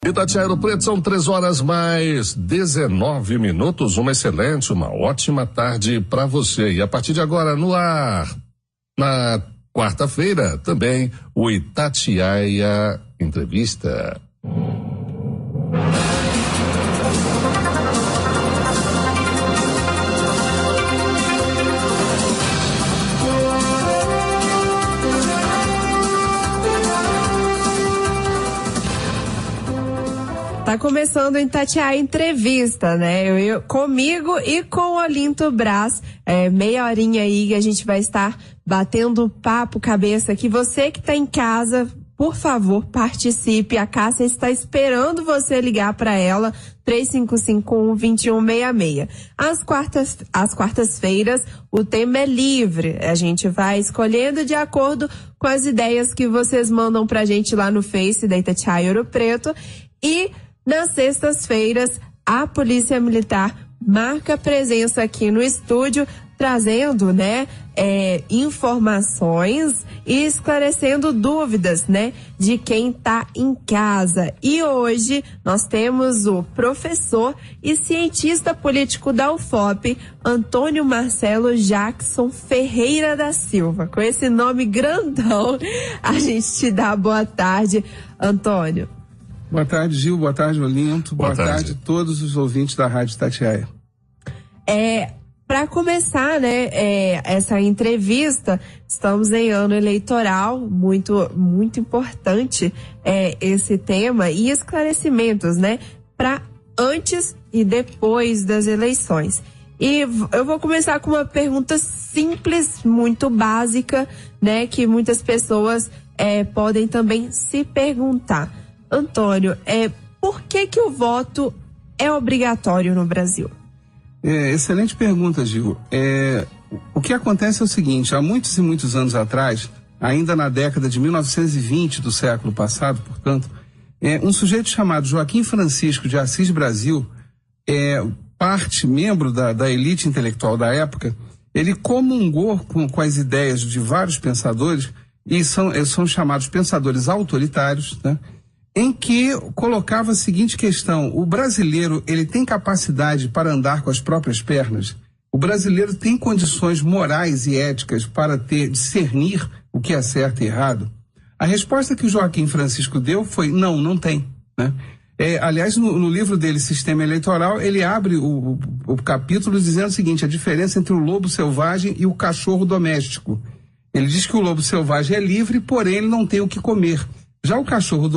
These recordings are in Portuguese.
Itatiaia Ouro Preto, são 3h mais 19. Uma excelente, uma ótima tarde para você. E a partir de agora, no ar, na quarta-feira, também o Itatiaia Entrevista. Tá começando o Itatiaia Entrevista, né? Comigo e com o Olinto Braz. Meia horinha aí que a gente vai estar batendo papo cabeça aqui. Você que tá em casa, por favor, participe. A Cássia está esperando você ligar para ela, 3551-2166. Às quartas-feiras, o tema é livre. A gente vai escolhendo de acordo com as ideias que vocês mandam pra gente lá no Face da Itatiaia Ouro Preto. E nas sextas-feiras, a Polícia Militar marca presença aqui no estúdio, trazendo, informações e esclarecendo dúvidas, de quem tá em casa. E hoje nós temos o professor e cientista político da UFOP, Antônio Marcelo Jackson Ferreira da Silva. Com esse nome grandão, a gente te dá boa tarde, Antônio. Boa tarde, Gil. Boa tarde, Olinto. Boa tarde a todos os ouvintes da Rádio Itatiaia. Para começar, essa entrevista, estamos em ano eleitoral, muito, muito importante esse tema e esclarecimentos, para antes e depois das eleições. E eu vou começar com uma pergunta simples, muito básica, que muitas pessoas podem também se perguntar. Antônio, por que o voto é obrigatório no Brasil? Excelente pergunta, Gil. O que acontece é o seguinte: há muitos e muitos anos atrás, ainda na década de 1920 do século passado, portanto, um sujeito chamado Joaquim Francisco de Assis Brasil, membro da elite intelectual da época, ele comungou com as ideias de vários pensadores, e são chamados pensadores autoritários, em que colocava a seguinte questão: o brasileiro, ele tem capacidade para andar com as próprias pernas? O brasileiro tem condições morais e éticas para discernir o que é certo e errado? A resposta que o Joaquim Francisco deu foi: não tem, aliás, no livro dele, Sistema Eleitoral, ele abre o capítulo dizendo o seguinte: a diferença entre o lobo selvagem e o cachorro doméstico. Ele diz que o lobo selvagem é livre, porém ele não tem o que comer. Já o cachorro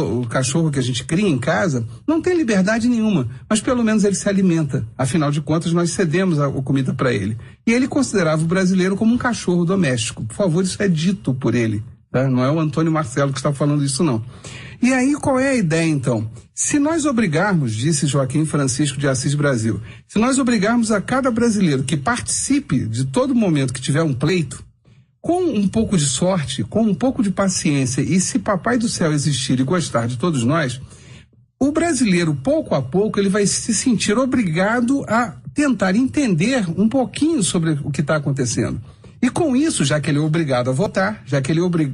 que a gente cria em casa não tem liberdade nenhuma, mas pelo menos ele se alimenta. Afinal de contas, nós cedemos a comida para ele. E ele considerava o brasileiro como um cachorro doméstico. Por favor, isso é dito por ele, Não é o Antônio Marcelo que está falando isso, não. E aí, qual é a ideia, então? Se nós obrigarmos, disse Joaquim Francisco de Assis Brasil, se nós obrigarmos a cada brasileiro que participe de todo momento que tiver um pleito, com um pouco de sorte, com um pouco de paciência, e se Papai do Céu existir e gostar de todos nós, o brasileiro, pouco a pouco, ele vai se sentir obrigado a tentar entender um pouquinho sobre o que está acontecendo. E com isso, já que ele é obrigado a votar,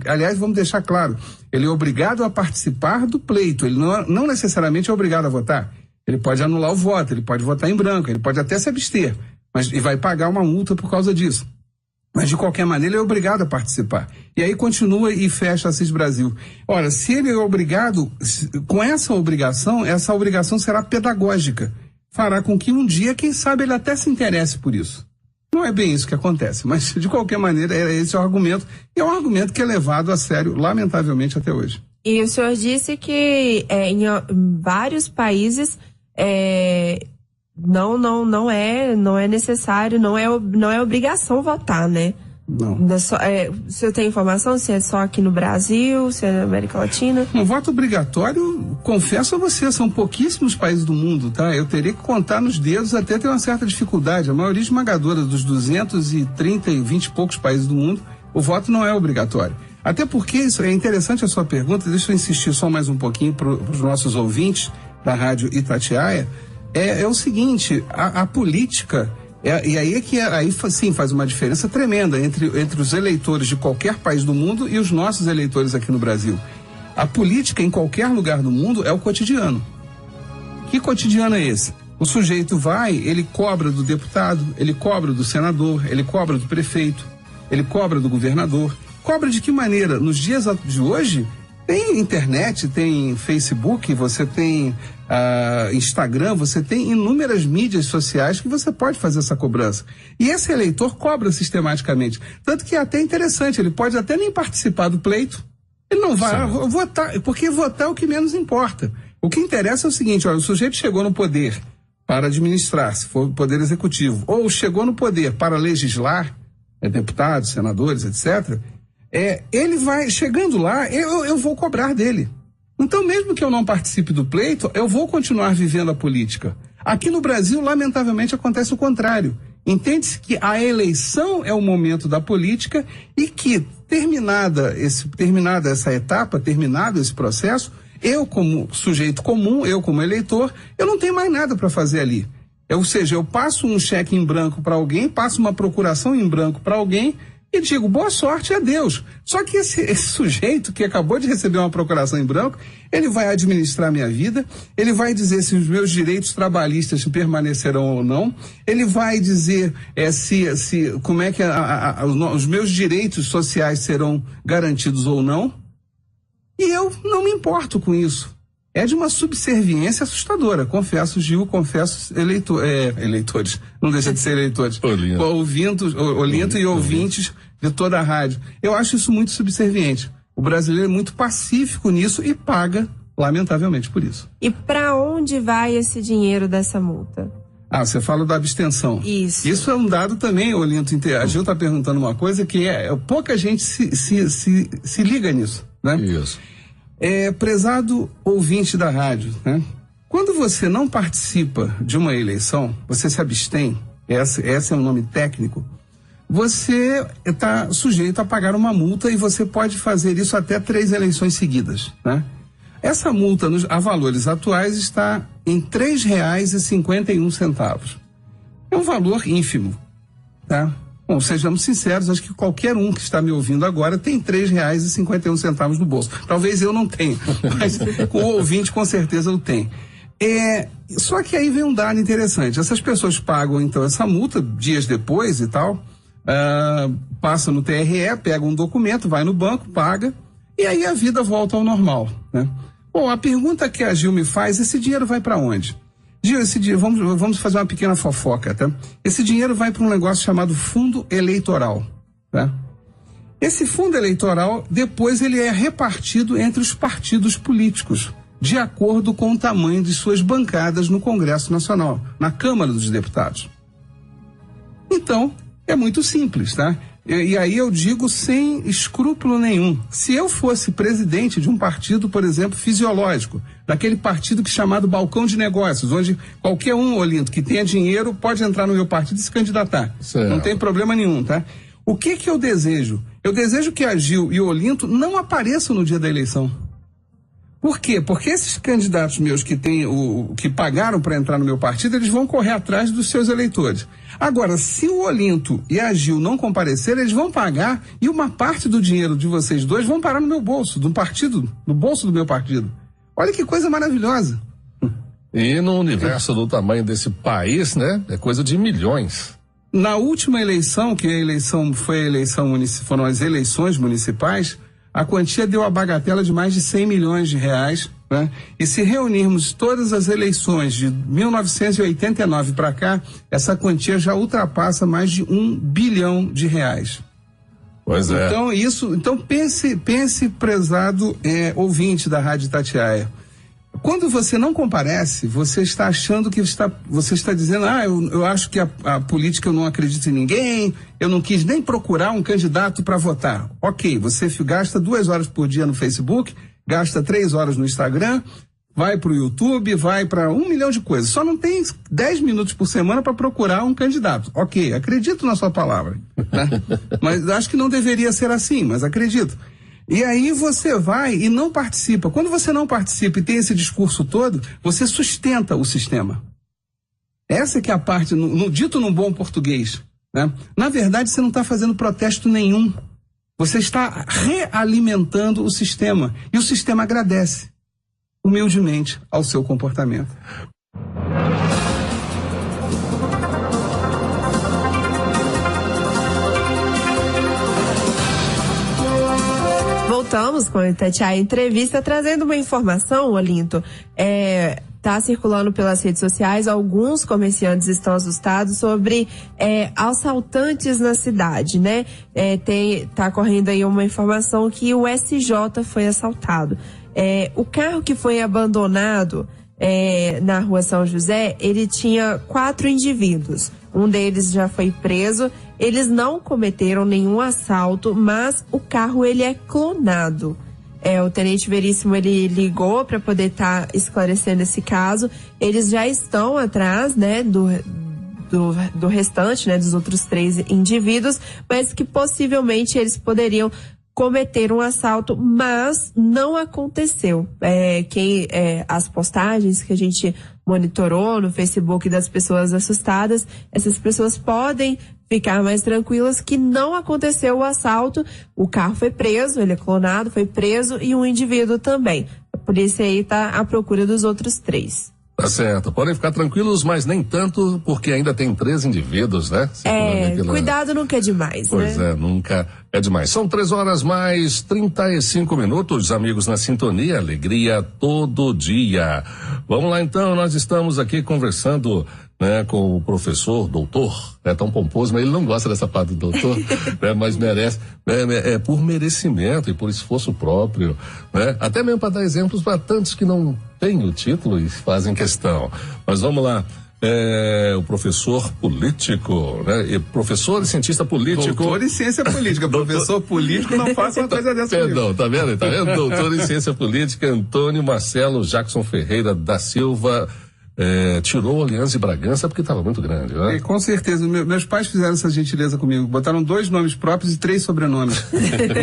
aliás, vamos deixar claro, ele é obrigado a participar do pleito, ele não necessariamente é obrigado a votar. Ele pode anular o voto, ele pode votar em branco, ele pode até se abster, e vai pagar uma multa por causa disso. Mas, de qualquer maneira, ele é obrigado a participar. E aí continua e fecha Assis Brasil. Ora, se ele é obrigado, com essa obrigação será pedagógica. Fará com que um dia, quem sabe, ele até se interesse por isso. Não é bem isso que acontece, mas, de qualquer maneira, esse é o argumento. E é um argumento que é levado a sério, lamentavelmente, até hoje. E o senhor disse que em vários países não é necessário, não é obrigação votar, Não. O senhor tem informação se é só aqui no Brasil, se é na América Latina? Um voto obrigatório, confesso a você, são pouquíssimos países do mundo, Eu teria que contar nos dedos, até ter uma certa dificuldade. A maioria esmagadora dos 230 e 20 e poucos países do mundo, o voto não é obrigatório. Até porque, isso é interessante a sua pergunta, deixa eu insistir só mais um pouquinho para os nossos ouvintes da Rádio Itatiaia. É o seguinte, a política, aí sim faz uma diferença tremenda entre os eleitores de qualquer país do mundo e os nossos eleitores aqui no Brasil. A política em qualquer lugar do mundo é o cotidiano. Que cotidiano é esse? O sujeito vai, ele cobra do deputado, ele cobra do senador, ele cobra do prefeito, ele cobra do governador. Cobra de que maneira? Nos dias de hoje, tem internet, tem Facebook, você tem Instagram, você tem inúmeras mídias sociais que você pode fazer essa cobrança. E esse eleitor cobra sistematicamente. Tanto que é até interessante, ele pode até nem participar do pleito. Ele não vai votar, porque votar é o que menos importa. O que interessa é o seguinte, olha, o sujeito chegou no poder para administrar, se for o poder executivo, ou chegou no poder para legislar, deputados, senadores, etc., ele vai, chegando lá, eu vou cobrar dele. Então, mesmo que eu não participe do pleito, eu vou continuar vivendo a política. Aqui no Brasil, lamentavelmente, acontece o contrário. Entende-se que a eleição é o momento da política e que, terminada essa etapa, terminado esse processo, eu como sujeito comum, eu como eleitor, eu não tenho mais nada para fazer ali. Ou seja, eu passo um cheque em branco para alguém, passo uma procuração em branco para alguém e digo, boa sorte a Deus. Só que esse sujeito que acabou de receber uma procuração em branco, ele vai administrar minha vida, ele vai dizer se os meus direitos trabalhistas permanecerão ou não, ele vai dizer como é que os meus direitos sociais serão garantidos ou não, e eu não me importo com isso. É de uma subserviência assustadora, confesso, Gil, confesso eleitores, não deixa de ser eleitores, Olinto e ouvintes de toda a rádio. Eu acho isso muito subserviente. O brasileiro é muito pacífico nisso e paga, lamentavelmente, por isso. E para onde vai esse dinheiro dessa multa? Você fala da abstenção. Isso é um dado também, Olinto. A Gil está perguntando uma coisa que pouca gente se liga nisso, né? Isso. Prezado ouvinte da rádio, né? Quando você não participa de uma eleição, você se abstém, esse é um nome técnico, você está sujeito a pagar uma multa e você pode fazer isso até 3 eleições seguidas, né? Essa multa, a valores atuais, está em R$ 3,51. É um valor ínfimo, tá? Bom, sejamos sinceros, acho que qualquer um que está me ouvindo agora tem R$ 3,51 no bolso. Talvez eu não tenha, mas o ouvinte com certeza o tem. Só que aí vem um dado interessante. Essas pessoas pagam, então, essa multa dias depois e tal, passa no TRE, pega um documento, vai no banco, paga, e aí a vida volta ao normal, né? Bom, a pergunta que a Gil me faz, esse dinheiro vai para onde? Gil, vamos fazer uma pequena fofoca, tá? Esse dinheiro vai para um negócio chamado fundo eleitoral, tá? Esse fundo eleitoral, depois ele é repartido entre os partidos políticos, de acordo com o tamanho de suas bancadas no Congresso Nacional, na Câmara dos Deputados. Então, é muito simples, tá? E aí eu digo sem escrúpulo nenhum. Se eu fosse presidente de um partido, por exemplo, fisiológico, daquele partido que é chamado balcão de negócios, onde qualquer um, Olinto, que tenha dinheiro, pode entrar no meu partido e se candidatar. Certo. Não tem problema nenhum, tá? O que eu desejo? Eu desejo que a Gil e o Olinto não apareçam no dia da eleição. Por quê? Porque esses candidatos meus que pagaram para entrar no meu partido, eles vão correr atrás dos seus eleitores. Agora, se o Olinto e a Gil não comparecerem, eles vão pagar e uma parte do dinheiro de vocês dois vão parar no meu bolso, no bolso do meu partido. Olha que coisa maravilhosa. E no universo do tamanho desse país, né? É coisa de milhões. Na última eleição, foram as eleições municipais, a quantia deu a bagatela de mais de 100 milhões de reais, né? E se reunirmos todas as eleições de 1989 para cá, essa quantia já ultrapassa mais de 1 bilhão de reais. Pois é. Então pense, prezado ouvinte da Rádio Itatiaia. Quando você não comparece, você está achando que você está dizendo, eu acho que a política eu não acredito em ninguém, eu não quis nem procurar um candidato para votar. Ok, você gasta 2 horas por dia no Facebook, gasta 3 horas no Instagram, vai para o YouTube, vai para 1 milhão de coisas. Só não tem 10 minutos por semana para procurar um candidato. Ok, acredito na sua palavra, né? Mas acho que não deveria ser assim, mas acredito. E aí você vai e não participa. Quando você não participa e tem esse discurso todo, você sustenta o sistema. Essa que é a parte, dito num bom português, né? Na verdade, você não está fazendo protesto nenhum. Você está realimentando o sistema. E o sistema agradece, humildemente, ao seu comportamento. Voltamos com a Itatiaia Entrevista, trazendo uma informação, Olinto. Tá circulando pelas redes sociais, alguns comerciantes estão assustados sobre assaltantes na cidade, né? Tá correndo aí uma informação que o SJ foi assaltado. O carro que foi abandonado na rua São José, ele tinha 4 indivíduos. Um deles já foi preso. Eles não cometeram nenhum assalto, mas o carro ele é clonado. O Tenente Veríssimo ele ligou para poder estar esclarecendo esse caso. Eles já estão atrás, né, do restante, né, dos outros 3 indivíduos, mas que possivelmente eles poderiam cometer um assalto, mas não aconteceu. As postagens que a gente monitorou no Facebook das pessoas assustadas, essas pessoas podem ficar mais tranquilas que não aconteceu o assalto. O carro foi preso, ele é clonado, foi preso, e um indivíduo também. A polícia aí tá à procura dos outros 3. Tá certo, podem ficar tranquilos, mas nem tanto, porque ainda tem 3 indivíduos, né? Cuidado nunca é demais, pois né? Nunca é demais. São 3h mais 35, amigos na sintonia, alegria todo dia. Vamos lá então, nós estamos aqui conversando, né, com o professor, doutor, é tão pomposo, mas ele não gosta dessa parte do doutor, né, mas merece, por merecimento e por esforço próprio, né, até mesmo para dar exemplos para tantos que não têm o título e fazem questão. Mas vamos lá, o professor político, né, e professor e cientista político. Doutor em ciência política, professor político não faça uma coisa dessa. Perdão, tá vendo? Doutor em ciência política, Antônio Marcelo Jackson Ferreira da Silva. Tirou Aliança e Bragança porque estava muito grande, né? Com certeza. Meus pais fizeram essa gentileza comigo. Botaram 2 nomes próprios e 3 sobrenomes.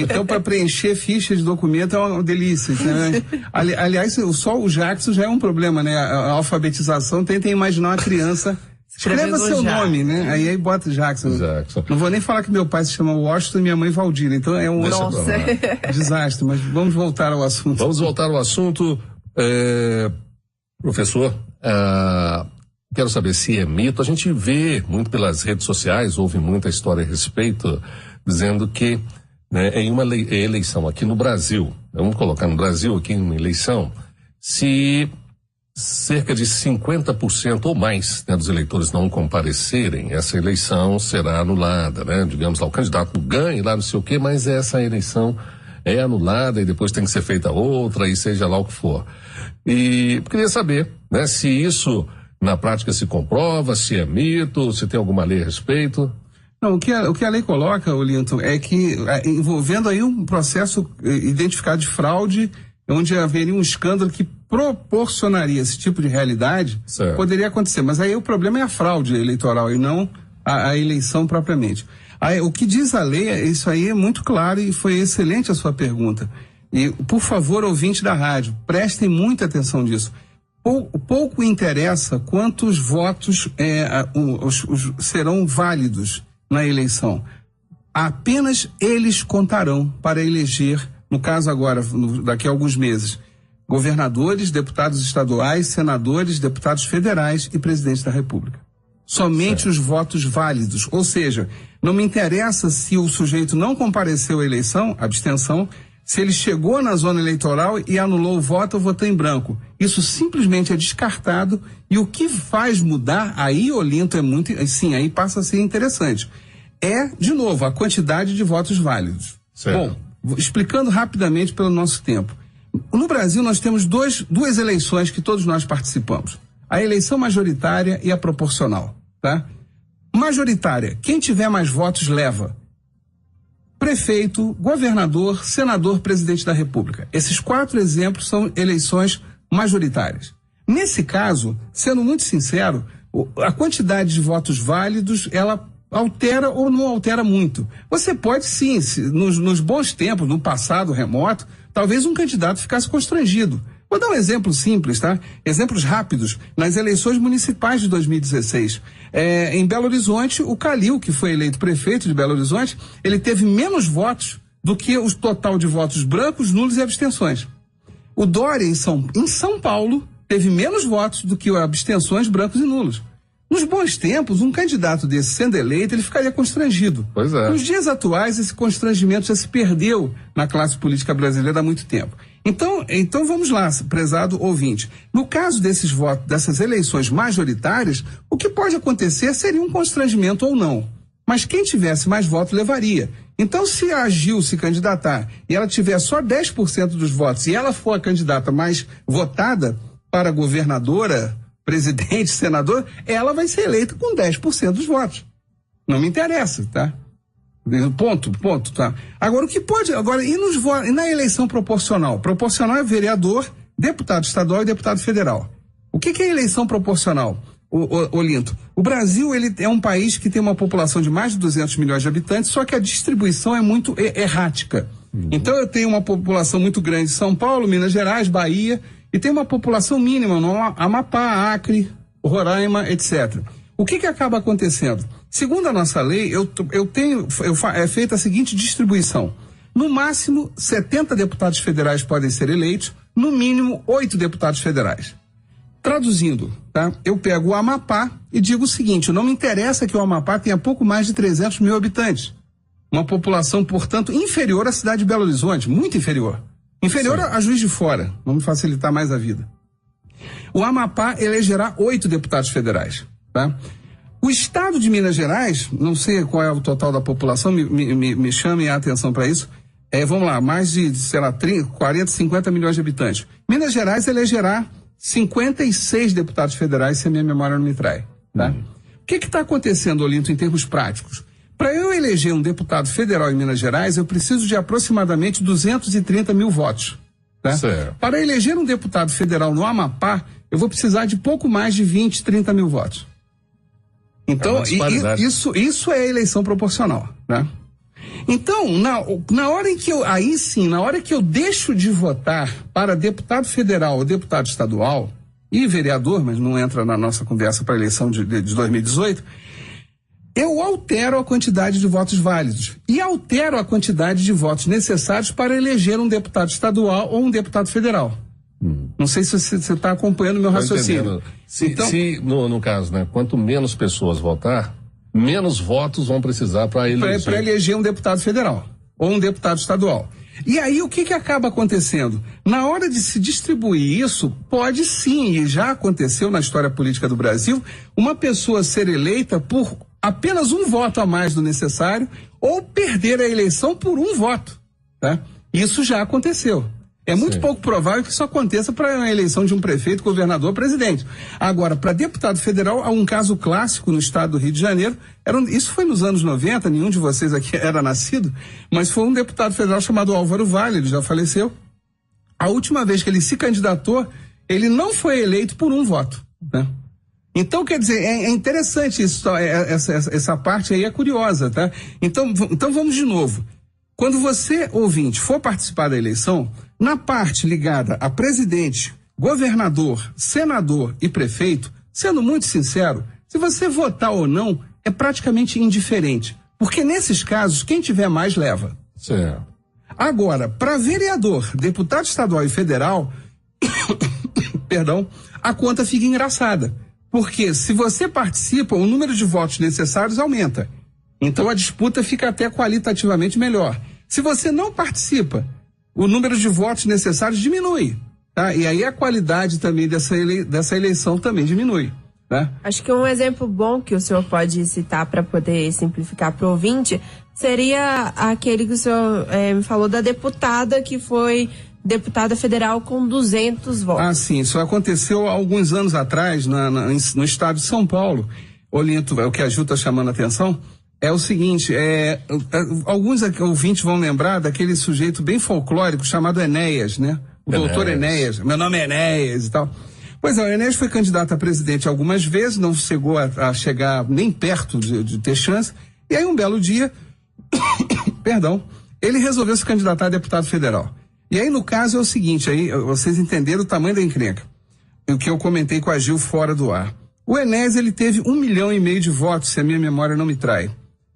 Então, para preencher ficha de documento é uma delícia. Né? Aliás, só o Jackson já é um problema, né? A alfabetização, tentem imaginar uma criança. Escreva seu nome, né? Aí bota Jackson. Não vou nem falar que meu pai se chama Washington e minha mãe Valdina. Então é um desastre. Mas vamos voltar ao assunto. Professor, quero saber se é mito. A gente vê muito pelas redes sociais, houve muita história a respeito, dizendo que, né, em uma eleição aqui no Brasil, vamos colocar no Brasil aqui uma eleição, se cerca de 50% ou mais, né, dos eleitores não comparecerem, essa eleição será anulada, né? Digamos lá, o candidato ganha lá não sei o quê, mas essa eleição é anulada e depois tem que ser feita outra e seja lá o que for. E queria saber, né, se isso na prática se comprova, se é mito, se tem alguma lei a respeito. Não, o que a lei coloca, Olinto, é que envolvendo aí um processo identificado de fraude, onde haveria um escândalo que proporcionaria esse tipo de realidade, certo, poderia acontecer. Mas aí o problema é a fraude eleitoral e não a eleição propriamente. Aí, o que diz a lei, isso aí é muito claro e foi excelente a sua pergunta. E, por favor, ouvinte da rádio, prestem muita atenção nisso. Pouco interessa quantos votos serão válidos na eleição. Apenas eles contarão para eleger, no caso agora, daqui a alguns meses, governadores, deputados estaduais, senadores, deputados federais e presidente da República. Somente certo, os votos válidos. Ou seja, não me interessa se o sujeito não compareceu à eleição, abstenção, se ele chegou na zona eleitoral e anulou o voto ou votou em branco. Isso simplesmente é descartado e o que faz mudar, aí, Olinto, sim, aí passa a ser interessante. De novo, a quantidade de votos válidos. Certo. Bom, explicando rapidamente pelo nosso tempo. No Brasil nós temos duas eleições que todos nós participamos. A eleição majoritária e a proporcional, tá? Majoritária, quem tiver mais votos leva. Prefeito, governador, senador, presidente da República. Esses 4 exemplos são eleições majoritárias. Nesse caso, sendo muito sincero, a quantidade de votos válidos, ela altera ou não altera muito. Você pode sim, nos bons tempos, no passado remoto, talvez um candidato ficasse constrangido. Vou dar um exemplo simples, tá? Exemplos rápidos. Nas eleições municipais de 2016, em Belo Horizonte, o Calil, que foi eleito prefeito de Belo Horizonte, ele teve menos votos do que o total de votos brancos, nulos e abstenções. O Dória, em São Paulo, teve menos votos do que abstenções, brancos e nulos. Nos bons tempos, um candidato desse sendo eleito, ele ficaria constrangido. Pois é. Nos dias atuais, esse constrangimento já se perdeu na classe política brasileira há muito tempo. Então vamos lá, prezado ouvinte. No caso desses votos, dessas eleições majoritárias, o que pode acontecer seria um constrangimento ou não. Mas quem tivesse mais votos levaria. Então, se a Gil se candidatar e ela tiver só 10% dos votos e ela for a candidata mais votada para governadora, presidente, senador, ela vai ser eleita com 10% dos votos. Não me interessa, tá? Ponto, tá? Agora, o que pode... Agora, e na eleição proporcional? Proporcional é vereador, deputado estadual e deputado federal. O que é eleição proporcional, Olinto? O Brasil, ele é um país que tem uma população de mais de 200 milhões de habitantes, só que a distribuição é muito errática. Então, eu tenho uma população muito grande em São Paulo, Minas Gerais, Bahia, e tem uma população mínima no Amapá, Acre, Roraima, etc. O que acaba acontecendo? Segundo a nossa lei, é feita a seguinte distribuição. No máximo, 70 deputados federais podem ser eleitos, no mínimo 8 deputados federais. Traduzindo, tá? Eu pego o Amapá e digo o seguinte: não me interessa que o Amapá tenha pouco mais de 300 mil habitantes. Uma população, portanto, inferior à cidade de Belo Horizonte, muito inferior. Inferior a Juiz de Fora, vamos facilitar mais a vida. O Amapá elegerá 8 deputados federais, tá? O estado de Minas Gerais, não sei qual é o total da população, me chamem a atenção para isso, vamos lá, mais de, 40, 50 milhões de habitantes. Minas Gerais elegerá 56 deputados federais, se a minha memória não me trai, tá? O que está acontecendo, Olinto, em termos práticos? Para eu eleger um deputado federal em Minas Gerais, eu preciso de aproximadamente 230 mil votos. Tá? Para eleger um deputado federal no Amapá, eu vou precisar de pouco mais de 20, 30 mil votos. Então, isso é eleição proporcional. Né? Então, na hora em que na hora que eu deixo de votar para deputado federal ou deputado estadual, e vereador, mas não entra na nossa conversa para a eleição de 2018, eu altero a quantidade de votos válidos e altero a quantidade de votos necessários para eleger um deputado estadual ou um deputado federal. Não sei se você está acompanhando o meu raciocínio. Se no caso, né, quanto menos pessoas votar, menos votos vão precisar para eleger. Para eleger um deputado federal ou um deputado estadual. E aí o que acaba acontecendo? Na hora de se distribuir isso, pode sim, e já aconteceu na história política do Brasil, uma pessoa ser eleita por apenas um voto a mais do necessário ou perder a eleição por um voto, tá? Isso já aconteceu. É muito pouco provável que isso aconteça para a eleição de um prefeito, governador, presidente. Agora, para deputado federal, há um caso clássico no estado do Rio de Janeiro. Isso foi nos anos 90, nenhum de vocês aqui era nascido, mas foi um deputado federal chamado Álvaro Vale, ele já faleceu. A última vez que ele se candidatou, ele não foi eleito por um voto, né? Então, quer dizer, é interessante isso, essa parte aí é curiosa, tá? Então vamos de novo. Quando você, ouvinte, for participar da eleição, na parte ligada a presidente, governador, senador e prefeito, sendo muito sincero, se você votar ou não, é praticamente indiferente. Porque nesses casos, quem tiver mais leva. Certo. Agora, para vereador, deputado estadual e federal, perdão, a conta fica engraçada. Porque se você participa, o número de votos necessários aumenta. Então a disputa fica até qualitativamente melhor. Se você não participa, o número de votos necessários diminui, tá? E aí a qualidade também dessa eleição também diminui, tá? Acho que um exemplo bom que o senhor pode citar para poder simplificar para o ouvinte seria aquele que o senhor me falou da deputada que foi deputada federal com 200 votos. Ah, sim, isso aconteceu há alguns anos atrás no estado de São Paulo. Olinto, é o que a Ju está chamando a atenção. É o seguinte, alguns ouvintes vão lembrar daquele sujeito bem folclórico chamado Enéas, né? O doutor Enéas, meu nome é Enéas e tal. Pois é, o Enéas foi candidato a presidente algumas vezes, não chegou a chegar nem perto de ter chance, e aí um belo dia, perdão, ele resolveu se candidatar a deputado federal. E aí no caso é o seguinte, aí vocês entenderam o tamanho da encrenca, o que eu comentei com a Gil fora do ar. O Enéas, ele teve 1,5 milhão de votos, se a minha memória não me trai.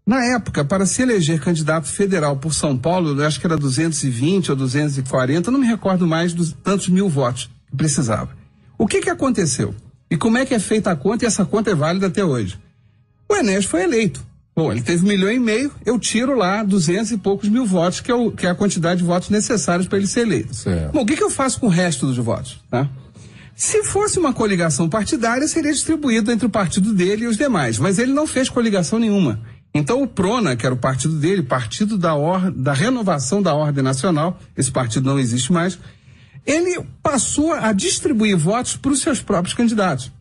Na época, para se eleger candidato federal por São Paulo, eu acho que era 220 ou 240, não me recordo mais dos tantos mil votos que precisava. O que aconteceu? E como é que é feita a conta, e essa conta é válida até hoje? O Enéas foi eleito. Bom, ele teve 1,5 milhão, eu tiro lá 200 e poucos mil votos, que é a quantidade de votos necessários para ele ser eleito. Certo. Bom, o que eu faço com o resto dos votos? Tá? Se fosse uma coligação partidária, seria distribuído entre o partido dele e os demais, mas ele não fez coligação nenhuma. Então o PRONA, que era o partido dele, Partido da Renovação da Ordem Nacional, esse partido não existe mais, ele passou a distribuir votos para os seus próprios candidatos.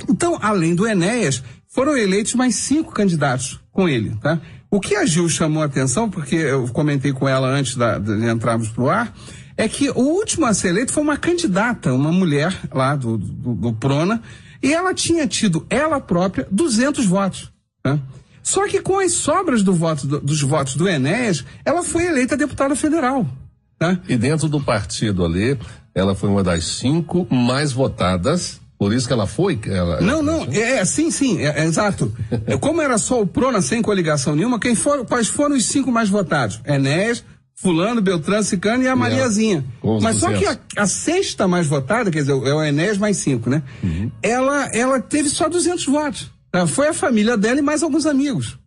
Então, além do Enéas, foram eleitos mais 5 candidatos com ele, tá? O que a Gil chamou a atenção, porque eu comentei com ela antes de entrarmos pro ar, é que o último a ser eleito foi uma candidata, uma mulher lá do PRONA, e ela tinha tido, ela própria, 200 votos, tá? Só que com as sobras dos votos do Enéas, ela foi eleita deputada federal, tá? E dentro do partido ali, ela foi uma das 5 mais votadas. Por isso que ela foi? Sim, exato. Como era só o PRONA sem coligação nenhuma, quais foram os 5 mais votados? Enéas, Fulano, Beltrano, Cicano e a Mariazinha. Mas só que a 6ª mais votada, quer dizer, é o Enéas mais 5, né? Uhum. Ela teve só 200 votos. Tá? Foi a família dela e mais alguns amigos.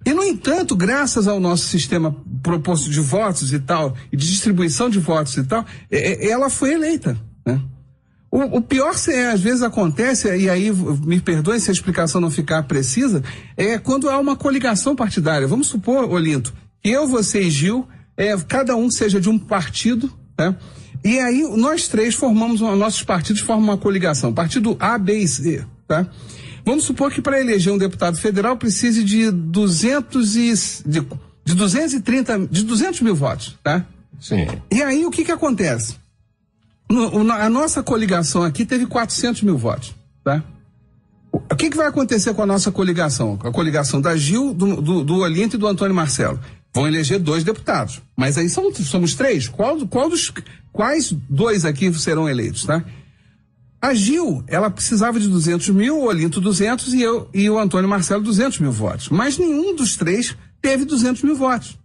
E, no entanto, graças ao nosso sistema proposto de votos e tal, e de distribuição de votos e tal, ela foi eleita, né? O pior, às vezes acontece, e aí me perdoe se a explicação não ficar precisa, é quando há uma coligação partidária. Vamos supor, Olinto, que eu, você e Gil, cada um seja de um partido, né? E aí nós 3 nossos partidos formam uma coligação, partido A, B e C, tá? Vamos supor que para eleger um deputado federal precise de 200 mil votos, tá? Sim. E aí o que acontece? A nossa coligação aqui teve 400 mil votos, tá? O que vai acontecer com a nossa coligação? A coligação da Gil, do Olinto e do Antônio Marcelo. Vão eleger 2 deputados. Mas aí somos 3. Quais 2 aqui serão eleitos, tá? A Gil, ela precisava de 200 mil, o Olinto 200 e o Antônio Marcelo 200 mil votos. Mas nenhum dos 3 teve 200 mil votos.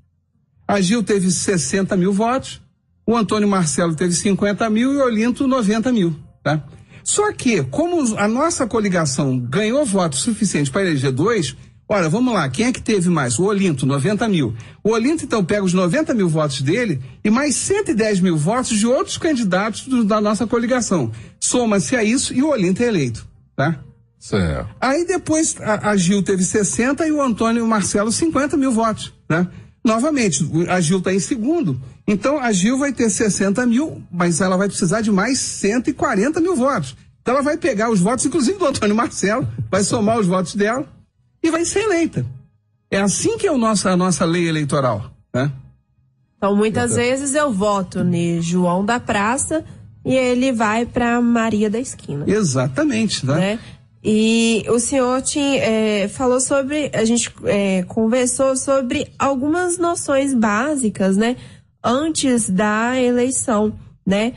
A Gil teve 60 mil votos, o Antônio Marcelo teve 50 mil e o Olinto 90 mil, tá? Só que, como a nossa coligação ganhou votos suficientes para eleger 2, olha, vamos lá, quem é que teve mais? O Olinto, 90 mil. O Olinto, então, pega os 90 mil votos dele e mais 110 mil votos de outros candidatos da nossa coligação. Soma-se a isso e o Olinto é eleito, tá? Certo. Aí depois a Gil teve 60 e o Antônio Marcelo 50 mil votos, né? Novamente, a Gil está em segundo, então a Gil vai ter 60 mil, mas ela vai precisar de mais 140 mil votos. Então ela vai pegar os votos, inclusive do Antônio Marcelo, vai somar os votos dela e vai ser eleita. É assim que é a nossa lei eleitoral, né? Então, muitas vezes eu voto no João da Praça e ele vai para Maria da Esquina. Exatamente, né? E o senhor falou sobre, a gente conversou sobre algumas noções básicas, né? Antes da eleição, né?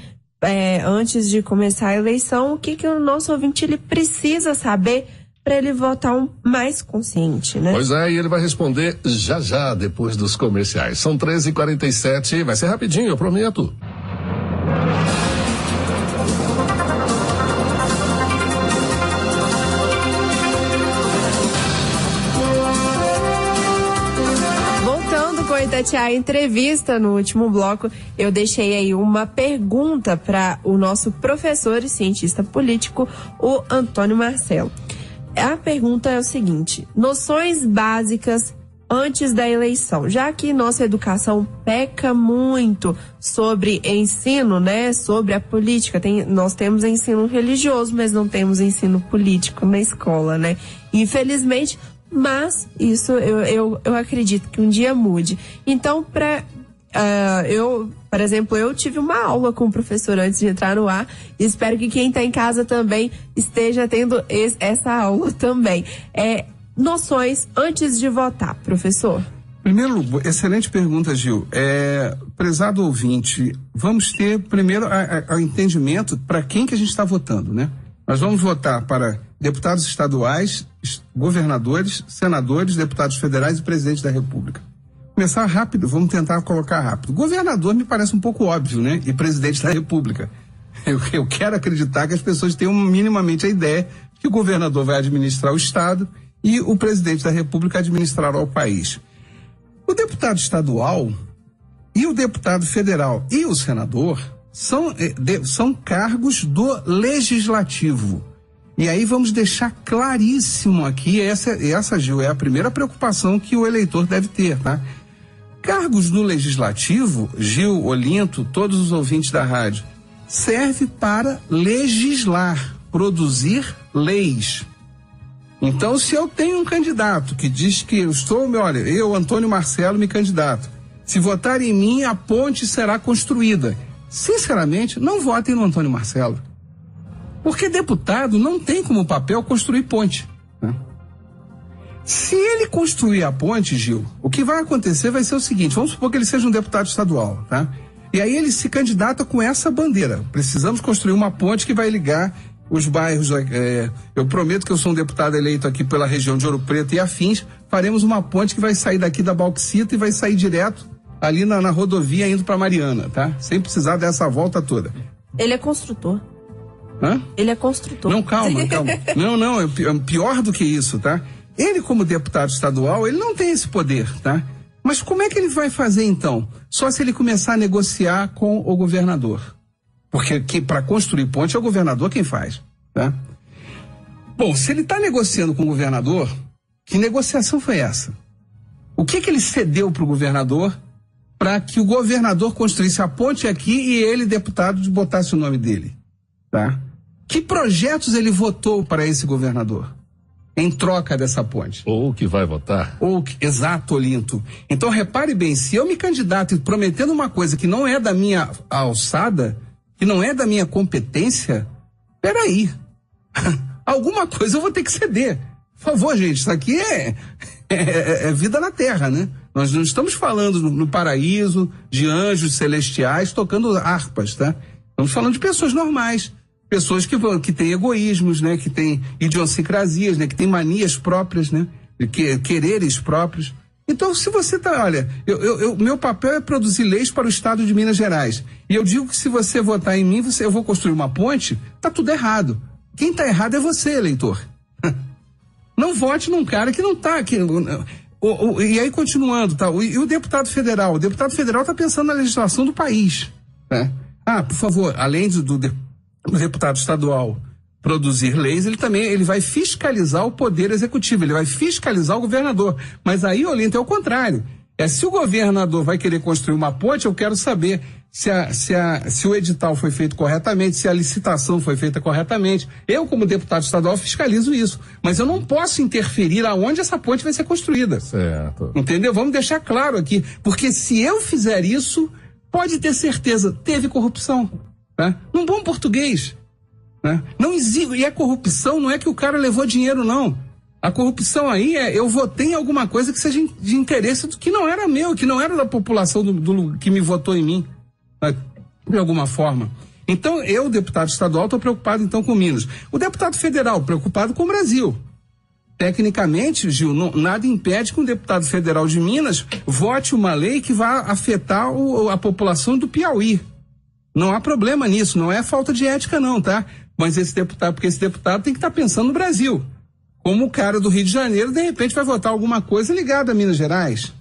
Antes de começar a eleição, o que o nosso ouvinte ele precisa saber para ele votar mais consciente, né? Pois é, e ele vai responder já depois dos comerciais. São 13h47, vai ser rapidinho, eu prometo. Itatiaia entrevista, no último bloco, eu deixei aí uma pergunta para o nosso professor e cientista político, o Antônio Marcelo. A pergunta é o seguinte: noções básicas antes da eleição, já que nossa educação peca muito sobre ensino, né, sobre a política. Nós temos ensino religioso, mas não temos ensino político na escola, né? Infelizmente. Mas isso eu acredito que um dia mude. Então, por exemplo, eu tive uma aula com o professor antes de entrar no ar. E espero que quem está em casa também esteja tendo essa aula também. Noções antes de votar, professor. Primeiro, excelente pergunta, Gil. Prezado ouvinte, vamos ter primeiro o entendimento para quem que a gente está votando, né? Nós vamos votar para deputados estaduais, governadores, senadores, deputados federais e presidente da República. Começar rápido, vamos tentar colocar rápido. Governador me parece um pouco óbvio, né? E presidente da República. Eu quero acreditar que as pessoas tenham minimamente a ideia que o governador vai administrar o Estado e o presidente da República administrará o país. O deputado estadual e o deputado federal e o senador são cargos do legislativo. E aí vamos deixar claríssimo aqui, essa, Gil, é a primeira preocupação que o eleitor deve ter, tá? Cargos no legislativo, Gil, Olinto, todos os ouvintes da rádio, serve para legislar, produzir leis. Então, se eu tenho um candidato que diz que eu, Antônio Marcelo, me candidato, se votar em mim, a ponte será construída. Sinceramente, não votem no Antônio Marcelo. Porque deputado não tem como papel construir ponte, né? Se ele construir a ponte, Gil, o que vai acontecer vai ser o seguinte: vamos supor que ele seja um deputado estadual, tá? E aí ele se candidata com essa bandeira. Precisamos construir uma ponte que vai ligar os bairros. Eu prometo que eu sou um deputado eleito aqui pela região de Ouro Preto e afins. Faremos uma ponte que vai sair daqui da Bauxita e vai sair direto ali na rodovia indo para Mariana, tá? Sem precisar dessa volta toda. Ele é construtor. Hã? Ele é construtor. Não, calma. Não, é pior do que isso, tá? Ele, como deputado estadual, ele não tem esse poder, tá? Mas como é que ele vai fazer, então? Só se ele começar a negociar com o governador. Porque para construir ponte é o governador quem faz, tá? Bom, se ele está negociando com o governador, que negociação foi essa? O que ele cedeu para o governador para que o governador construísse a ponte aqui e ele, deputado, botasse o nome dele, tá? Que projetos ele votou para esse governador em troca dessa ponte? Ou que vai votar. Exato, Olinto. Então, repare bem, se eu me candidato prometendo uma coisa que não é da minha alçada, que não é da minha competência, peraí. Alguma coisa eu vou ter que ceder. Por favor, gente, isso aqui é vida na terra, né? Nós não estamos falando no paraíso, de anjos celestiais tocando harpas, tá? Estamos falando de pessoas normais. Pessoas que têm egoísmos, né? Que têm idiosincrasias, né? Que têm manias próprias, né? Quereres próprios. Então, se você olha, meu papel é produzir leis para o estado de Minas Gerais. E eu digo que se você votar em mim, eu vou construir uma ponte, tá tudo errado. Quem tá errado é você, eleitor. Não vote num cara que não tá aqui. E aí, continuando, tá? E o deputado federal? O deputado federal tá pensando na legislação do país, né? Por favor, além do deputado estadual produzir leis, ele vai fiscalizar o poder executivo, ele vai fiscalizar o governador. Mas aí, Olinto, é o contrário. Se o governador vai querer construir uma ponte, eu quero saber se o edital foi feito corretamente, se a licitação foi feita corretamente. Eu, como deputado estadual, fiscalizo isso. Mas eu não posso interferir aonde essa ponte vai ser construída. Certo. Entendeu? Vamos deixar claro aqui. Porque se eu fizer isso, pode ter certeza, teve corrupção. Né? Num bom português. Né? Não existe. E a corrupção não é que o cara levou dinheiro, não. A corrupção aí eu votei em alguma coisa que seja de interesse do que não era meu, que não era da população do que me votou em mim, né? De alguma forma. Então, eu, deputado estadual, estou preocupado então com Minas. O deputado federal, preocupado com o Brasil. Tecnicamente, Gil, nada impede que um deputado federal de Minas vote uma lei que vá afetar a população do Piauí. Não há problema nisso, não é falta de ética não, tá? Mas porque esse deputado tem que estar pensando no Brasil. Como o cara do Rio de Janeiro, de repente, vai votar alguma coisa ligada a Minas Gerais.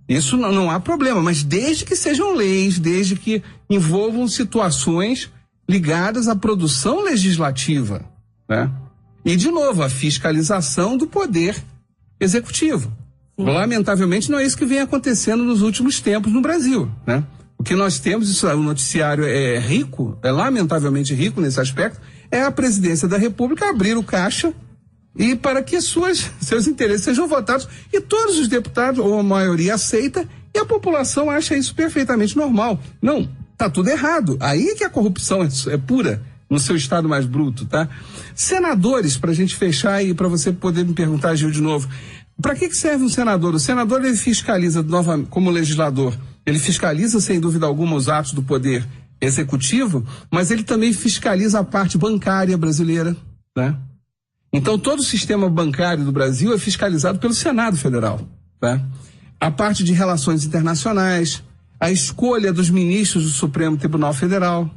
Isso não há problema, mas desde que sejam leis, desde que envolvam situações ligadas à produção legislativa, né? E, de novo, a fiscalização do poder executivo. Sim. Lamentavelmente, não é isso que vem acontecendo nos últimos tempos no Brasil, né? O que nós temos, o noticiário é rico, é lamentavelmente rico nesse aspecto, é a presidência da República abrir o caixa e para que seus interesses sejam votados. E todos os deputados, ou a maioria, aceita, e a população acha isso perfeitamente normal. Não, tá tudo errado. Aí que a corrupção é pura, no seu estado mais bruto, tá? Senadores, pra gente fechar e para você poder me perguntar, Gil, de novo, para que serve um senador? O senador, ele fiscaliza, como legislador, ele fiscaliza, sem dúvida alguma, os atos do poder executivo, mas ele também fiscaliza a parte bancária brasileira, né? Então, todo o sistema bancário do Brasil é fiscalizado pelo Senado Federal, tá? A parte de relações internacionais, a escolha dos ministros do Supremo Tribunal Federal,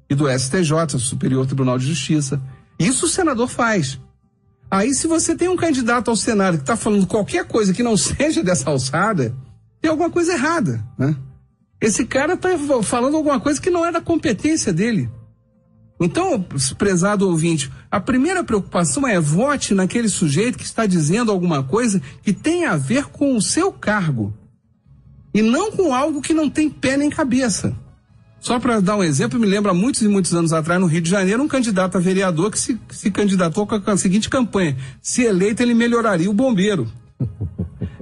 e do STJ, Superior Tribunal de Justiça. Isso o senador faz. Aí, se você tem um candidato ao Senado que está falando qualquer coisa que não seja dessa alçada, tem alguma coisa errada, né? Esse cara está falando alguma coisa que não é da competência dele. Então, prezado ouvinte, a primeira preocupação é vote naquele sujeito que está dizendo alguma coisa que tem a ver com o seu cargo e não com algo que não tem pé nem cabeça. Só para dar um exemplo, me lembro há muitos e muitos anos atrás, no Rio de Janeiro, um candidato a vereador que se candidatou com a seguinte campanha: se eleito, ele melhoraria o bombeiro.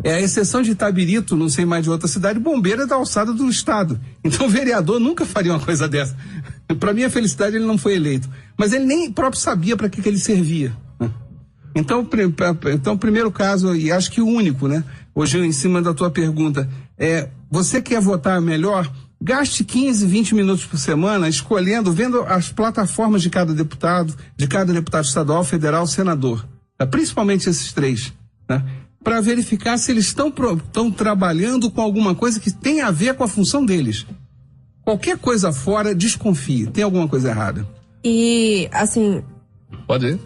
É a exceção de Itabirito, não sei mais de outra cidade, bombeiro é da alçada do Estado. Então o vereador nunca faria uma coisa dessa. Para minha felicidade, ele não foi eleito. Mas ele nem próprio sabia para que ele servia. Então, o primeiro caso, e acho que o único, né? Hoje, em cima da tua pergunta, você quer votar melhor? Gaste 15, 20 minutos por semana escolhendo, vendo as plataformas de cada deputado estadual, federal, senador. Tá? Principalmente esses três, né? Para verificar se eles estão trabalhando com alguma coisa que tem a ver com a função deles. Qualquer coisa fora, desconfie. Tem alguma coisa errada. E, assim... Pode ir.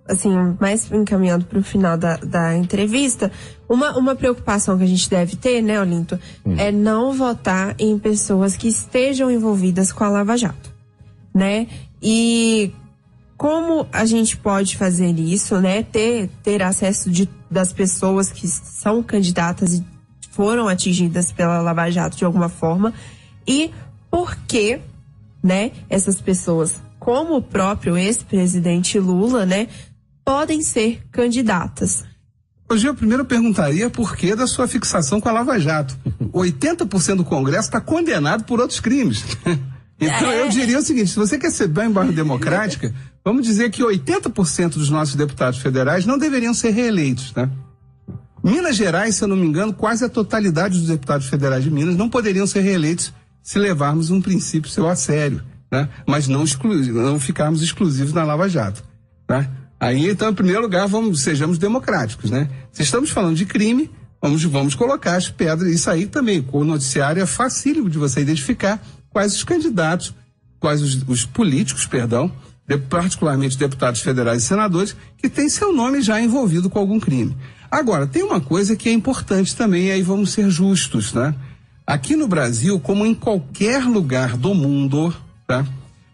Assim, mais encaminhando para o final da entrevista, uma preocupação que a gente deve ter, né, Olinto, é não votar em pessoas que estejam envolvidas com a Lava Jato, né? E como a gente pode fazer isso, né? Ter acesso das pessoas que são candidatas e foram atingidas pela Lava Jato de alguma forma, e por que, né, essas pessoas, como o próprio ex-presidente Lula, né, podem ser candidatas. Hoje eu primeiro perguntaria por que da sua fixação com a Lava Jato. 80% do Congresso está condenado por outros crimes. Então eu diria o seguinte: se você quer ser bem barra democrática, vamos dizer que 80% dos nossos deputados federais não deveriam ser reeleitos, né? Minas Gerais, se eu não me engano, quase a totalidade dos deputados federais de Minas não poderiam ser reeleitos se levarmos um princípio seu a sério, né? Mas não ficarmos exclusivos na Lava Jato, tá? Aí, então, em primeiro lugar, sejamos democráticos, né? Se estamos falando de crime, vamos colocar as pedras. Isso aí também, com o noticiário, é facílimo de você identificar quais os candidatos, quais os políticos, particularmente deputados federais e senadores, que têm seu nome já envolvido com algum crime. Agora, tem uma coisa que é importante também, e aí vamos ser justos, né? Aqui no Brasil, como em qualquer lugar do mundo, tá?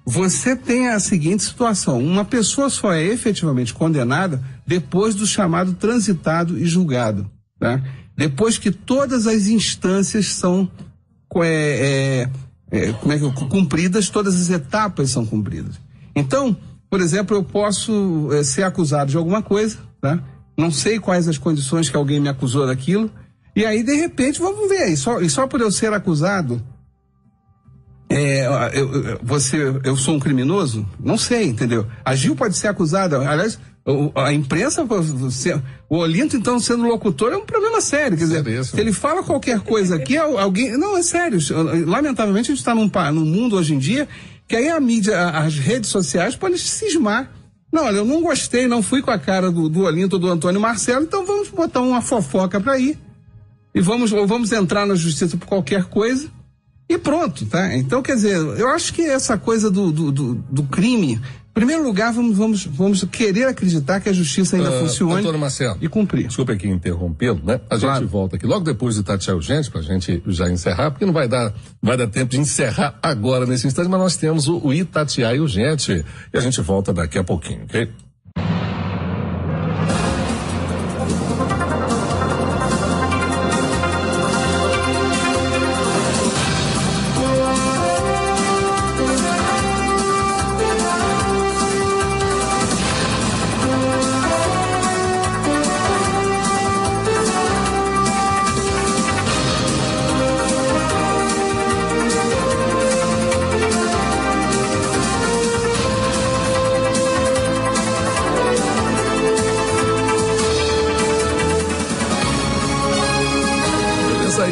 Você tem a seguinte situação: uma pessoa só é efetivamente condenada depois do chamado transitado e julgado, tá? Depois que todas as instâncias são cumpridas, todas as etapas são cumpridas. Então, por exemplo, eu posso ser acusado de alguma coisa, tá? Não sei quais as condições que alguém me acusou daquilo, e aí, de repente, vamos ver aí, só por eu ser acusado, eu sou um criminoso? Não sei, entendeu? A Gil pode ser acusada. Aliás, a imprensa, o Olinto, então, sendo locutor, é um problema sério. Quer dizer, se ele fala qualquer coisa aqui, alguém... Não, é sério. Lamentavelmente, a gente está num mundo hoje em dia que aí a mídia, as redes sociais podem cismar. Não, olha, eu não gostei, não fui com a cara do Olinto ou do Antônio Marcelo, então vamos botar uma fofoca para aí. E vamos entrar na justiça por qualquer coisa. E pronto, tá? Então, quer dizer, eu acho que essa coisa do crime, em primeiro lugar, vamos querer acreditar que a justiça ainda funcione. Antônio Marcelo, e cumprir. Desculpa aqui interrompê-lo, né? A gente volta aqui logo depois de Itatiaia Urgente, pra gente já encerrar, porque não vai dar tempo de encerrar agora nesse instante, mas nós temos o Itatiaia Urgente e a gente volta daqui a pouquinho, ok?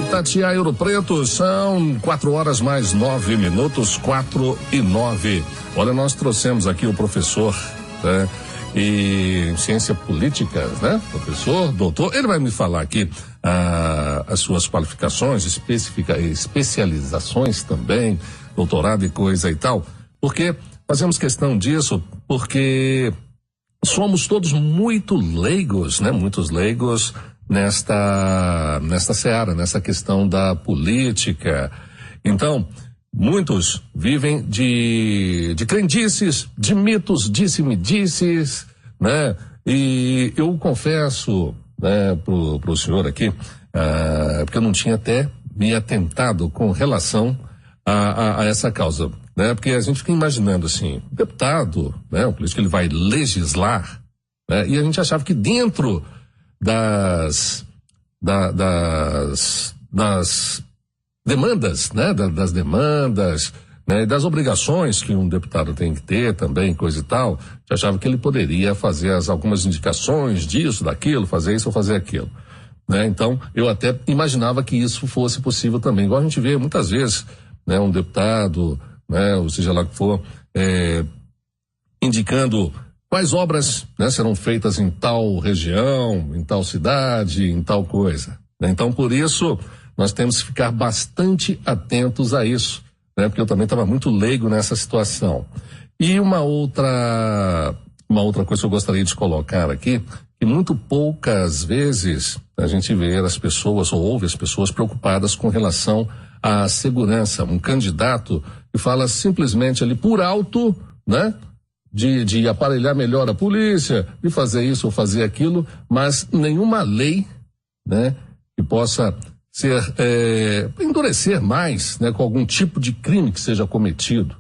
Itatiaia, Ouro Preto, são 4:09, 4:09. Olha, nós trouxemos aqui o professor, né, e ciência política, né? Professor, doutor, ele vai me falar aqui as suas qualificações, especializações também, doutorado e coisa e tal. Porque fazemos questão disso, porque somos todos muito leigos, né? Muitos leigos nesta seara, nessa questão da política. Então, muitos vivem de crendices, de mitos, disse-me-disses, né? E eu confesso, né, pro senhor aqui, porque eu não tinha até me atentado com relação a essa causa, né? Porque a gente fica imaginando assim, o deputado, né, o político, ele vai legislar, né? E a gente achava que dentro das demandas, né, das demandas, né, das obrigações que um deputado tem que ter também, coisa e tal, já achava que ele poderia fazer algumas indicações disso, daquilo, fazer isso ou fazer aquilo, né? Então, eu até imaginava que isso fosse possível também, igual a gente vê muitas vezes, né, um deputado, né, ou seja lá o que for, indicando quais obras, né, serão feitas em tal região, em tal cidade, em tal coisa, né? Então, por isso, nós temos que ficar bastante atentos a isso, né? Porque eu também estava muito leigo nessa situação. E uma outra coisa que eu gostaria de colocar aqui, que muito poucas vezes a gente vê as pessoas, ou ouve as pessoas preocupadas com relação à segurança. Um candidato que fala simplesmente ali por alto, né? De aparelhar melhor a polícia, de fazer isso ou fazer aquilo, mas nenhuma lei, né? Que possa endurecer mais, né, com algum tipo de crime que seja cometido,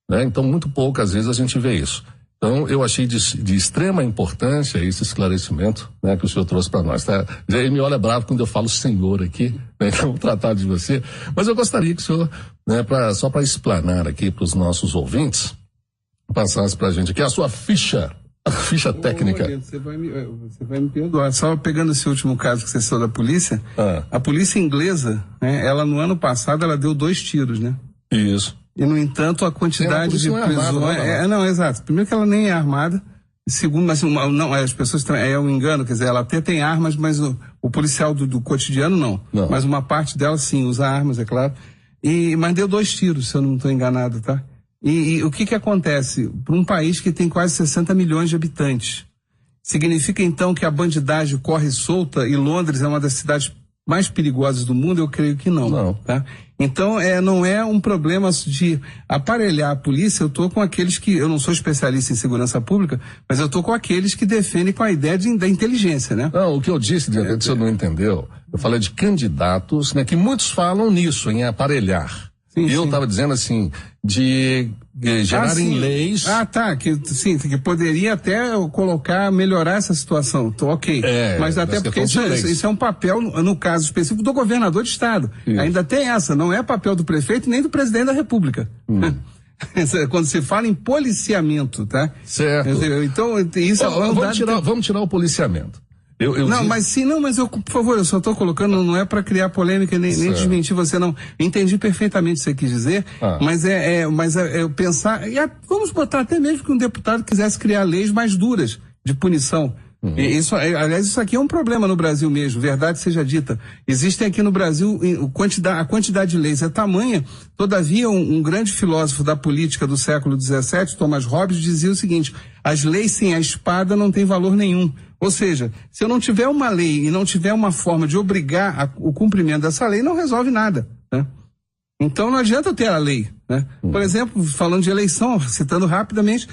né? Então, muito poucas vezes a gente vê isso. Então, eu achei de extrema importância esse esclarecimento, né, que o senhor trouxe para nós, tá? Ele me olha bravo quando eu falo senhor aqui, né, então vou tratar de você, mas eu gostaria que o senhor, né, só para explanar aqui para os nossos ouvintes, passasse para a gente aqui a sua ficha técnica. Olha, você vai me perdoar. Só pegando esse último caso que você citou da polícia, a polícia inglesa, né, ela no ano passado, ela deu 2 tiros, né? Isso. E, no entanto, a quantidade de prisões... Não, exato. Primeiro que ela nem é armada. Segundo, mas não, as pessoas também... É um engano, quer dizer, ela até tem armas, mas o policial do cotidiano não. Mas uma parte dela, sim, usa armas, é claro. Mas deu 2 tiros, se eu não estou enganado, tá? E o que acontece? Para um país que tem quase 60 milhões de habitantes, significa então que a bandidagem corre solta e Londres é uma das cidades mais perigosas do mundo? Eu creio que não. Tá? Então, não é um problema de aparelhar a polícia. Eu estou com aqueles que, eu não sou especialista em segurança pública, mas eu estou com aqueles que defendem com a ideia da inteligência, né? Não, o que eu disse, de repente você não entendeu, eu falei de candidatos, né, que muitos falam nisso, em aparelhar. E eu estava dizendo assim, de gerarem leis. Tá, que poderia até melhorar essa situação. Ok. Mas até porque isso é um papel, no caso específico, do governador de estado. Isso. Ainda tem essa, não é papel do prefeito nem do presidente da República. Quando se fala em policiamento, tá? Certo. Então, isso vamos tirar o policiamento. Mas por favor, eu só estou colocando, não é para criar polêmica nem desmentir você, não. Entendi perfeitamente o que você quis dizer, mas eu pensar, vamos botar até mesmo que um deputado quisesse criar leis mais duras de punição. Aliás, isso aqui é um problema no Brasil mesmo, verdade seja dita. Existem aqui no Brasil, a quantidade de leis é tamanha, todavia um grande filósofo da política do século XVII, Thomas Hobbes, dizia o seguinte: as leis sem a espada não têm valor nenhum. Ou seja, se eu não tiver uma lei e não tiver uma forma de obrigar o cumprimento dessa lei, não resolve nada, né? Então não adianta ter a lei, né? Por exemplo, falando de eleição, citando rapidamente,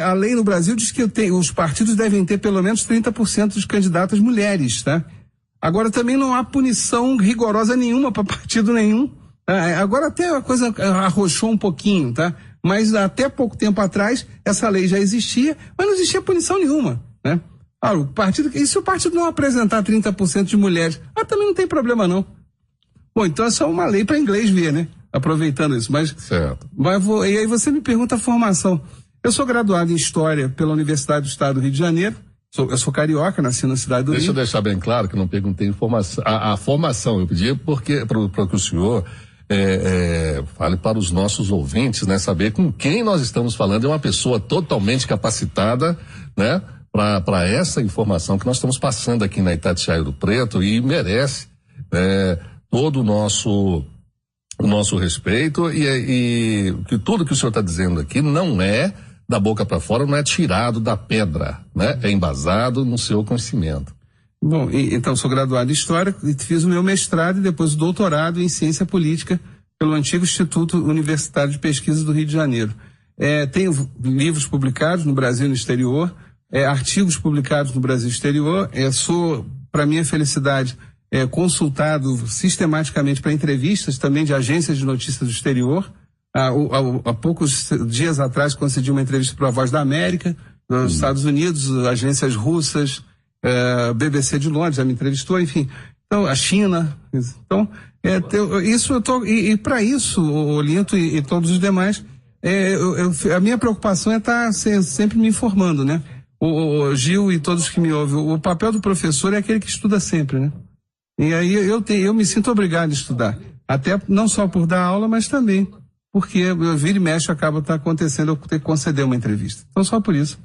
a lei no Brasil diz que os partidos devem ter pelo menos 30% dos candidatas mulheres, tá? Agora também não há punição rigorosa nenhuma para partido nenhum. Agora até a coisa arrochou um pouquinho, tá? Mas até pouco tempo atrás essa lei já existia, mas não existia punição nenhuma, né? E se o partido não apresentar 30% de mulheres? Também não tem problema não. Bom, então é só uma lei para inglês ver, né? Aproveitando isso, certo. E aí você me pergunta a formação. Eu sou graduado em História pela Universidade do Estado do Rio de Janeiro. Eu sou carioca, nasci na cidade do Rio. Deixa eu deixar bem claro que eu não perguntei a formação. Eu pedi para que o senhor fale para os nossos ouvintes, né? Saber com quem nós estamos falando. É uma pessoa totalmente capacitada, né? Para essa informação que nós estamos passando aqui na Itatiaia do Preto, e merece todo o nosso o nosso respeito e que tudo que o senhor está dizendo aqui não é da boca para fora, não é tirado da pedra, né? É embasado no seu conhecimento. Bom, então sou graduado em História e fiz o meu mestrado e depois o doutorado em Ciência Política pelo antigo Instituto Universitário de Pesquisa do Rio de Janeiro. Tenho livros publicados no Brasil e no exterior, artigos publicados no Brasil e no exterior, sou, para minha felicidade, consultado sistematicamente para entrevistas também de agências de notícias do exterior. Há poucos dias atrás concedi uma entrevista para a Voz da América, dos Estados Unidos, agências russas, BBC de Londres já me entrevistou, enfim. Então, a China. Então, e para isso, o Olinto e todos os demais, a minha preocupação é estar sempre me informando, né? O Gil e todos que me ouvem, o papel do professor é aquele que estuda sempre, né? E aí eu me sinto obrigado a estudar. Até não só por dar aula, mas também porque vira e mexe acaba acontecendo eu ter que conceder uma entrevista. Então só por isso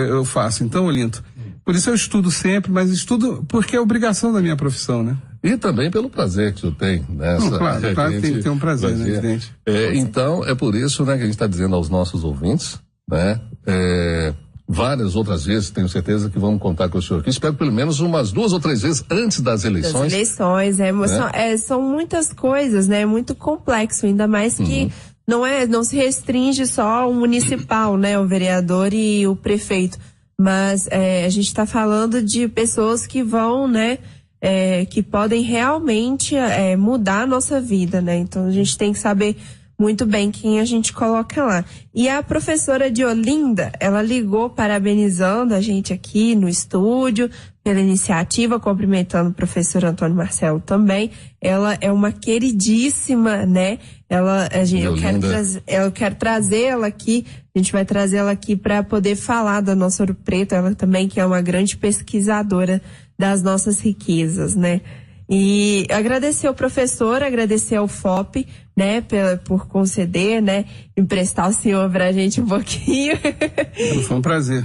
eu faço. Então, Olinto, por isso eu estudo sempre, mas estudo porque é obrigação da minha profissão, né? E também pelo prazer que o senhor tem nessa. Claro, tem um prazer, né, evidente. Então, é por isso, né, que a gente está dizendo aos nossos ouvintes, né? Várias outras vezes, tenho certeza que vamos contar com o senhor aqui. Espero pelo menos umas 2 ou 3 vezes antes das eleições. São muitas coisas, né? É muito complexo, ainda mais que não se restringe só ao municipal, né? O vereador e o prefeito. Mas a gente está falando de pessoas que vão, né? Que podem realmente mudar a nossa vida, né? Então a gente tem que saber muito bem quem a gente coloca lá. E a professora de Olinda, ela ligou parabenizando a gente aqui no estúdio pela iniciativa, cumprimentando o professor Antônio Marcelo também. Ela é uma queridíssima, né? Eu quero trazê-la aqui, a gente vai trazê-la aqui para poder falar da nossa Ouro Preto, ela também que é uma grande pesquisadora das nossas riquezas, né? E agradecer ao professor, agradecer ao FOP, né, por conceder, né, emprestar o senhor pra gente um pouquinho. Foi um prazer.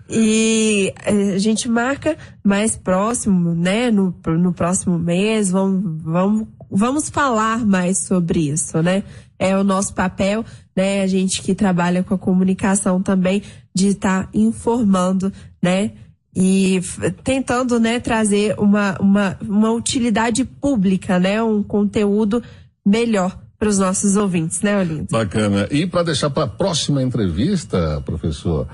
E a gente marca mais próximo, né, no próximo mês, vamos falar mais sobre isso, né? É o nosso papel, né, a gente que trabalha com a comunicação também, de estar informando, né, e tentando, né, trazer uma utilidade pública, né, um conteúdo melhor para os nossos ouvintes, né, Olinto? Bacana. E para deixar para a próxima entrevista, professor,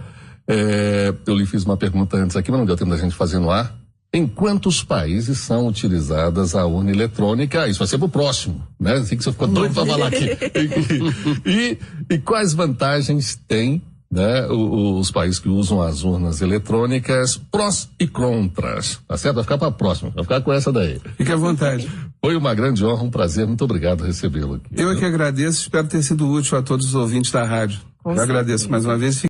eu lhe fiz uma pergunta antes aqui, mas não deu tempo da gente fazer no ar. Em quantos países são utilizadas a urna eletrônica? Isso vai ser pro próximo, né? Assim que você ficou doido para falar aqui. E quais vantagens tem, né, os países que usam as urnas eletrônicas, prós e contras, tá certo? Vai ficar para a próxima, vai ficar com essa daí. Fique à vontade. Foi uma grande honra, um prazer, muito obrigado recebê-lo aqui. Eu é que agradeço, espero ter sido útil a todos os ouvintes da rádio. Eu agradeço mais uma vez.